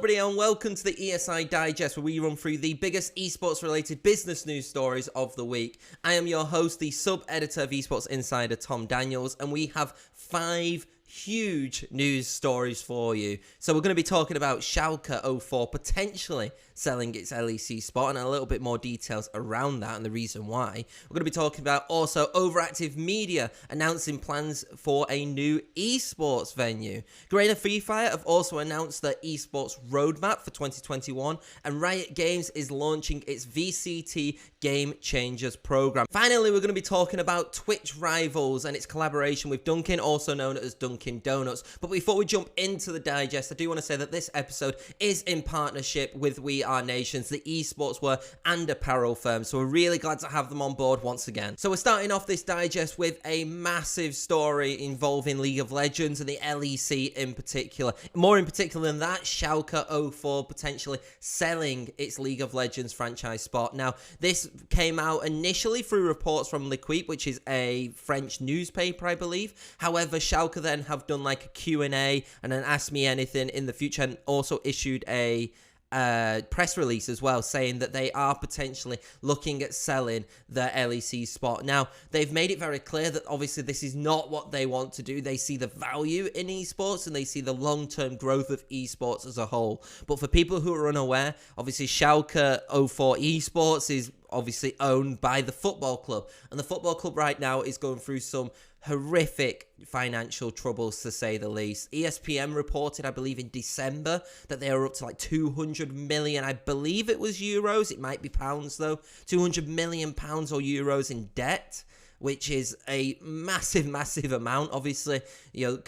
everybody and welcome to the ESI Digest, where we run through the biggest esports related business news stories of the week. I am your host, the sub-editor of Esports Insider, Tom Daniels, and we have 5 huge news stories for you. So we're going to be talking about Schalke 04 potentially selling its LEC spot and a little bit more details around that and the reason why. We're going to be talking about also OverActive Media announcing plans for a new esports venue. Garena Free Fire have also announced their esports roadmap for 2021, and Riot Games is launching its VCT Game Changers program. Finally, we're going to be talking about Twitch Rivals and its collaboration with Dunkin, also known as Dunkin Donuts. But before we jump into the digest, I do want to say that this episode is in partnership with We Are Nations, the esports wear and apparel firm. So we're really glad to have them on board once again. So we're starting off this digest with a massive story involving League of Legends and the LEC in particular. More in particular than that, Schalke 04 potentially selling its League of Legends franchise spot. Now, this came out initially through reports from LEC, which is a French newspaper, I believe. However, Schalke then have done like a Q&A and then Ask Me Anything in the future, and also issued a press release as well, saying that they are potentially looking at selling their LEC spot. Now, they've made it very clear that obviously this is not what they want to do. They see the value in esports and they see the long-term growth of esports as a whole. But for people who are unaware, obviously Schalke 04 esports is obviously owned by the football club, and the football club right now is going through some horrific financial troubles, to say the least. ESPN reported, I believe in December, that they are up to like 200 million, I believe it was euros, it might be pounds though, 200 million pounds or euros in debt, which is a massive, massive amount. Obviously, you know, the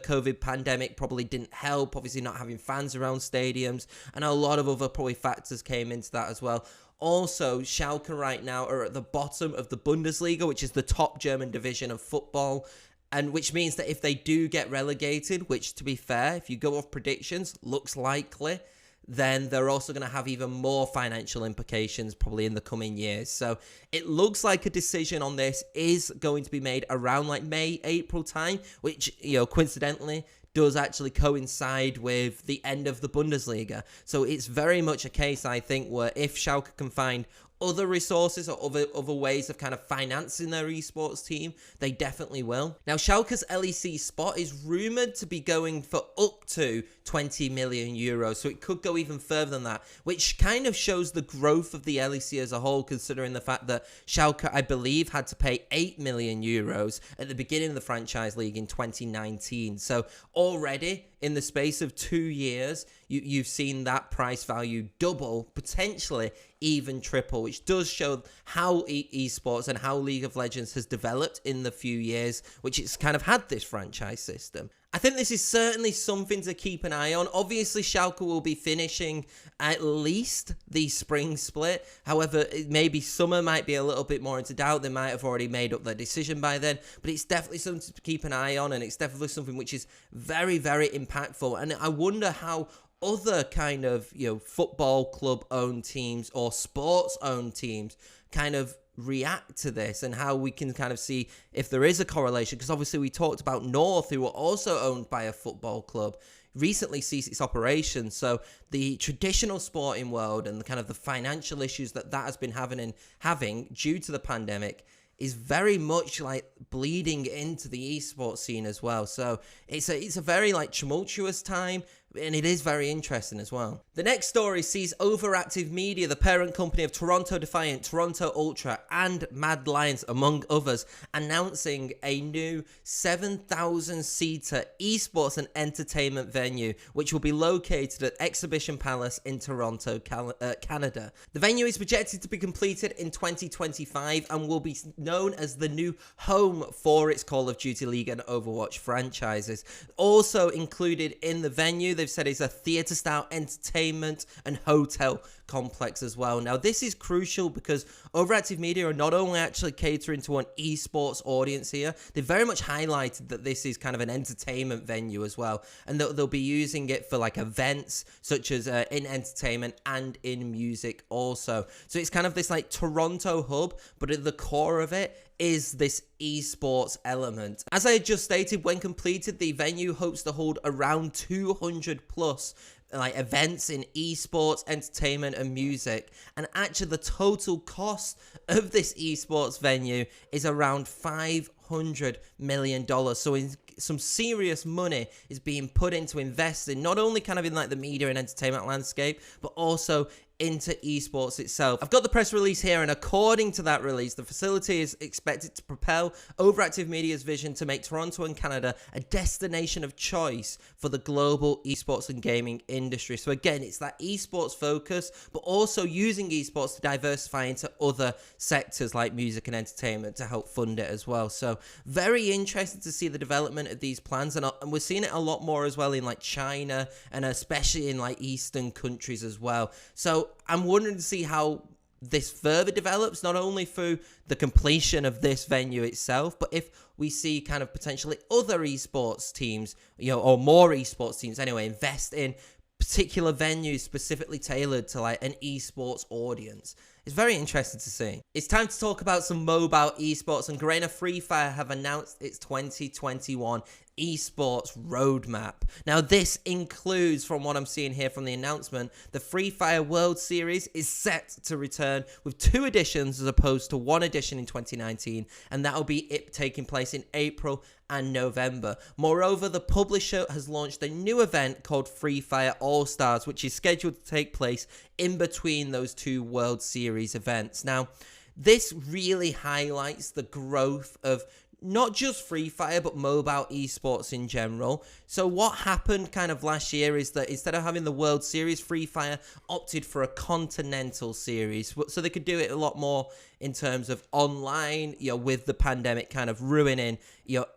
COVID pandemic probably didn't help, obviously not having fans around stadiums, and a lot of other probably factors came into that as well. Also, Schalke right now are at the bottom of the Bundesliga, which is the top German division of football, and which means that if they do get relegated, which to be fair, if you go off predictions, looks likely, then they're also going to have even more financial implications probably in the coming years. So it looks like a decision on this is going to be made around like May, April time, which, you know, coincidentally does actually coincide with the end of the Bundesliga. So it's very much a case, I think, where if Schalke can find other resources or other ways of kind of financing their esports team, they definitely will. Now, Schalke's LEC spot is rumoured to be going for up to 20 million euros, so it could go even further than that, which kind of shows the growth of the LEC as a whole, considering the fact that Schalke, I believe, had to pay 8 million euros at the beginning of the franchise league in 2019. So already, in the space of 2 years, you've seen that price value double, potentially even triple, which does show how esports and how League of Legends has developed in the few years, which it's kind of had this franchise system. I think this is certainly something to keep an eye on. Obviously, Schalke will be finishing at least the spring split. However, maybe summer might be a little bit more into doubt. They might have already made up their decision by then. But it's definitely something to keep an eye on, and it's definitely something which is very, very impactful. And I wonder how other kind of, you know, football club owned teams or sports owned teams kind of react to this, and how we can kind of see if there is a correlation, because obviously we talked about North, who were also owned by a football club, recently ceased its operations. So the traditional sporting world and the kind of the financial issues that has been having due to the pandemic is very much like bleeding into the esports scene as well. So it's a very like tumultuous time, and it is very interesting as well. The next story sees OverActive Media, the parent company of Toronto Defiant, Toronto Ultra, and Mad Lions, among others, announcing a new 7,000-seater esports and entertainment venue, which will be located at Exhibition Palace in Toronto, Canada. The venue is projected to be completed in 2025 and will be known as the new home for its Call of Duty League and Overwatch franchises. Also included in the venue, they've said, is a theatre-style entertainment and hotel complex as well. Now, this is crucial because OverActive Media are not only actually catering to an esports audience here, they very much highlighted that this is kind of an entertainment venue as well, and they'll be using it for like events such as in entertainment and in music also. So it's kind of this like Toronto hub, but at the core of it is this esports element. As I had just stated, when completed, the venue hopes to hold around 200 plus like events in esports, entertainment, and music. And actually, the total cost of this esports venue is around $500 million. So some serious money is being put into investing, not only kind of in like the media and entertainment landscape, but also into esports itself. I've got the press release here, and according to that release, the facility is expected to propel OverActive Media's vision to make Toronto and Canada a destination of choice for the global esports and gaming industry. So again, it's that esports focus, but also using esports to diversify into other sectors like music and entertainment to help fund it as well. So very interested to see the development of these plans, and we're seeing it a lot more as well in like China, and especially in like Eastern countries as well. So I'm wondering to see how this further develops, not only through the completion of this venue itself, but if we see kind of potentially other esports teams, or more esports teams anyway, invest in particular venues specifically tailored to like an esports audience. It's very interesting to see. It's time to talk about some mobile esports, and Garena Free Fire have announced its 2021 esports roadmap. Now, this includes, from what I'm seeing here from the announcement, the Free Fire World Series is set to return with 2 editions as opposed to 1 edition in 2019, and that'll be it taking place in April and November. Moreover, the publisher has launched a new event called Free Fire All-Stars, which is scheduled to take place in between those 2 World Series events. Now, this really highlights the growth of not just Free Fire, but mobile esports in general. So what happened kind of last year is that instead of having the World Series, Free Fire opted for a Continental Series. So they could do it a lot more in terms of online, with the pandemic kind of ruining,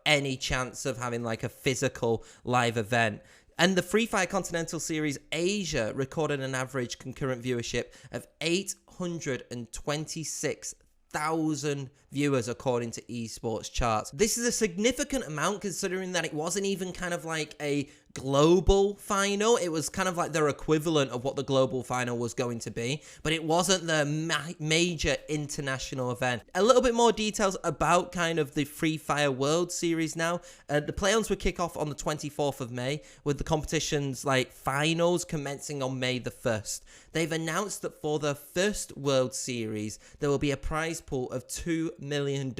any chance of having like a physical live event. And the Free Fire Continental Series Asia recorded an average concurrent viewership of 826,000 viewers according to esports charts. This is a significant amount considering that it wasn't even kind of like a global final. It was kind of like their equivalent of what the global final was going to be, but it wasn't the major international event. A little bit more details about kind of the Free Fire World Series now. The playoffs will kick off on the 24th of May with the competition's like finals commencing on May the 1st. They've announced that for the first World Series, there will be a prize pool of $2 million,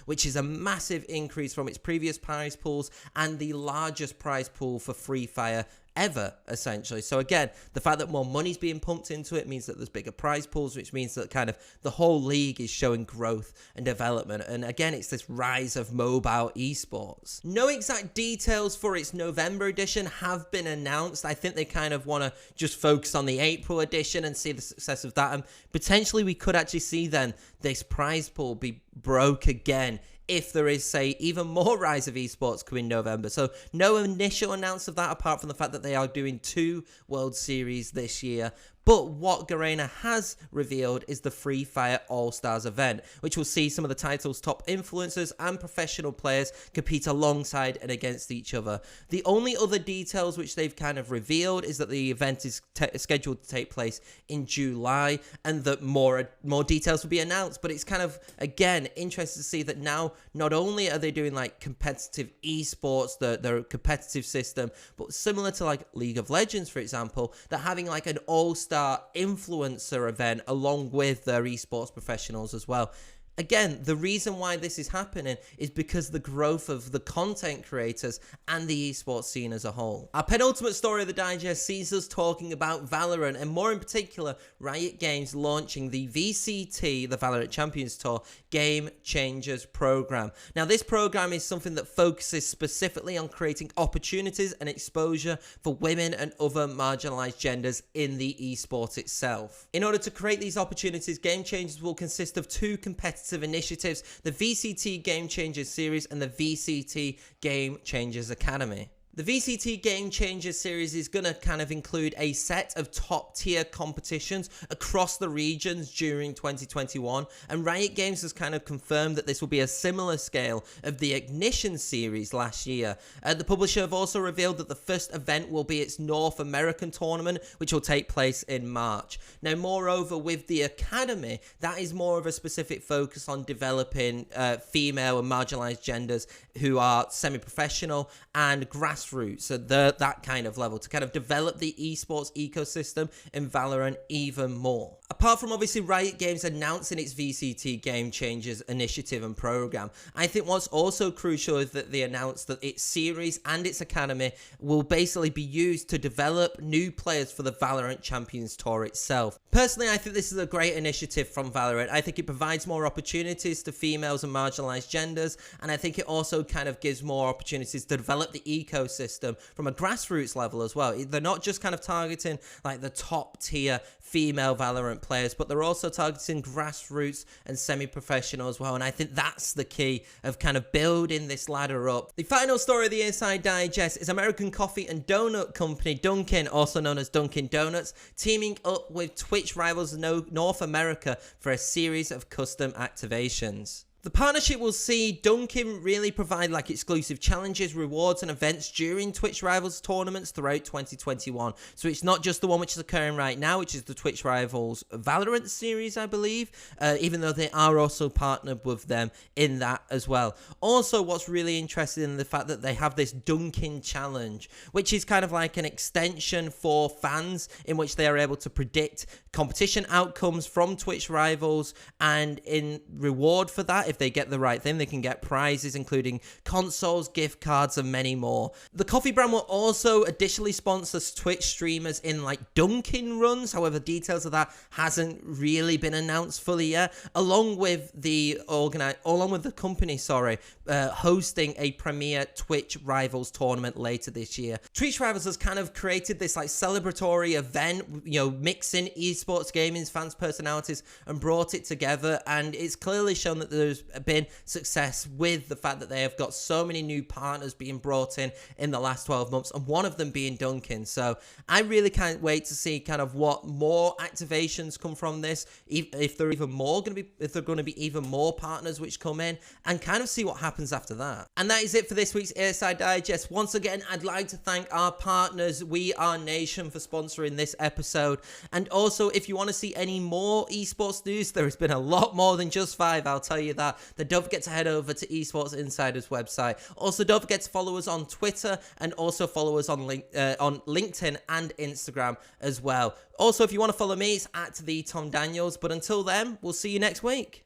which is a massive increase from its previous prize pools and the largest prize pool for Free Fire ever, essentially. So again, the fact that more money's being pumped into it means that there's bigger prize pools, which means that kind of the whole league is showing growth and development. And again, it's this rise of mobile esports. No exact details for its November edition have been announced. I think they kind of want to just focus on the April edition and see the success of that. And potentially we could actually see then this prize pool be broke again if there is, say, even more rise of esports coming November. So no initial announcement of that apart from the fact that they are doing 2 World Series this year. But what Garena has revealed is the Free Fire All-Stars event, which will see some of the title's top influencers and professional players compete alongside and against each other. The only other details which they've kind of revealed is that the event is scheduled to take place in July, and that more details will be announced. But it's kind of, again, interesting to see that now not only are they doing like competitive esports, their competitive system, but similar to like League of Legends, for example, they're having like an all-star influencer event along with their esports professionals as well. Again, the reason why this is happening is because the growth of the content creators and the esports scene as a whole. Our penultimate story of the digest sees us talking about Valorant, and more in particular, Riot Games launching the VCT, the Valorant Champions Tour, Game Changers program. Now, this program is something that focuses specifically on creating opportunities and exposure for women and other marginalized genders in the esport itself. In order to create these opportunities, Game Changers will consist of 2 competitive initiatives, the VCT Game Changers series and the VCT Game Changers Academy. The VCT Game Changers series is going to kind of include a set of top tier competitions across the regions during 2021, and Riot Games has kind of confirmed that this will be a similar scale of the Ignition series last year. The publisher have also revealed that the first event will be its North American tournament, which will take place in March. Now, moreover, with the Academy, that is more of a specific focus on developing female and marginalized genders who are semi-professional and grassroots grassroots at that kind of level to kind of develop the esports ecosystem in Valorant even more. Apart from obviously Riot Games announcing its VCT Game Changers initiative and program, I think what's also crucial is that they announced that its series and its academy will basically be used to develop new players for the Valorant Champions Tour itself. Personally, I think this is a great initiative from Valorant. I think it provides more opportunities to females and marginalized genders, and I think it also kind of gives more opportunities to develop the ecosystem from a grassroots level as well. They're not just kind of targeting like the top tier female Valorant players, but they're also targeting grassroots and semi-professional as well, and I think that's the key of kind of building this ladder up. The final story of the ESI Digest is American coffee and donut company Dunkin, also known as Dunkin Donuts, teaming up with Twitch rivals North America for a series of custom activations. The partnership will see Dunkin really provide like exclusive challenges, rewards and events during Twitch Rivals tournaments throughout 2021. So it's not just the one which is occurring right now, which is the Twitch Rivals Valorant series, I believe, even though they are also partnered with them in that as well. Also, what's really interesting in the fact that they have this Dunkin challenge, which is kind of like an extension for fans in which they are able to predict competition outcomes from Twitch Rivals, and in reward for that, if they get the right thing, they can get prizes including consoles, gift cards and many more. The coffee brand will also additionally sponsor Twitch streamers in like Dunkin runs, however details of that hasn't really been announced fully yet, along with the company hosting a premier Twitch Rivals tournament later this year. Twitch Rivals has kind of created this like celebratory event, you know, mixing esports gaming fans personalities and brought it together, and it's clearly shown that there's been success with the fact that they have got so many new partners being brought in the last 12 months, and one of them being Dunkin. So I really can't wait to see kind of what more activations come from this, if they're going to be even more partners which come in, and kind of see what happens after that. And that is it for this week's ESI Digest. Once again, I'd like to thank our partners, We Are Nation, for sponsoring this episode. And also, if you want to see any more esports news, there has been a lot more than just 5, I'll tell you that. Then don't forget to head over to Esports Insider's website. Also, don't forget to follow us on Twitter, and also follow us on LinkedIn and Instagram as well. Also, if you want to follow me, it's @the Tom Daniels. But until then, we'll see you next week.